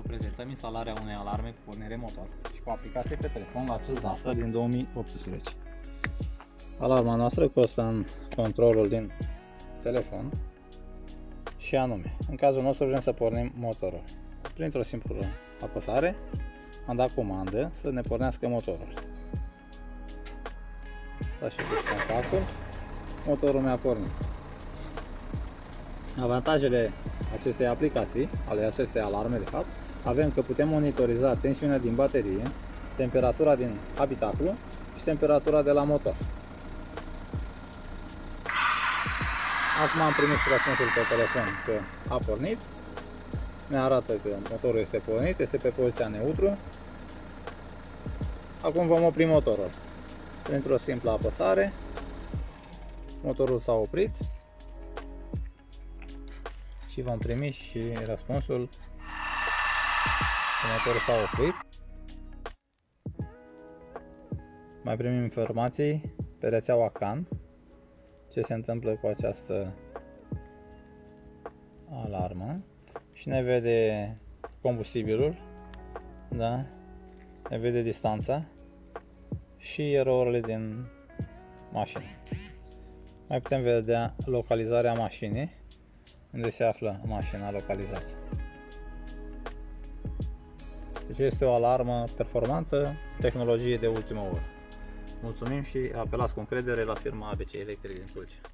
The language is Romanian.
prezentăm instalarea unei alarme cu pornire motor și cu aplicație pe telefon la acest Duster din 2018. Alarma noastră constă în controlul din telefon și anume, în cazul nostru vrem să pornim motorul. Printr-o simplă apăsare am dat comandă să ne pornească motorul. S-a ședit contactul, motorul mi-a pornit. Avantajele acestei aplicații, ale acestei alarme de fapt, avem că putem monitoriza tensiunea din baterie, temperatura din habitaclu și temperatura de la motor. Acum am primit și răspunsul pe telefon că a pornit, ne arată că motorul este pornit, este pe poziția neutru. Acum vom opri motorul. Printr-o simplă apăsare, motorul s-a oprit și vom primi și răspunsul că motorul s-a oprit. Mai primim informații pe rețeaua CAN, ce se întâmplă cu această alarmă și ne vede combustibilul, da? Ne vede distanța și erourile din mașină. Mai putem vedea localizarea mașinii, unde se află mașina localizată. Deci este o alarmă performantă, tehnologie de ultimă oră. Mulțumim și apelați cu încredere la firma ABC Electric din Tulcea.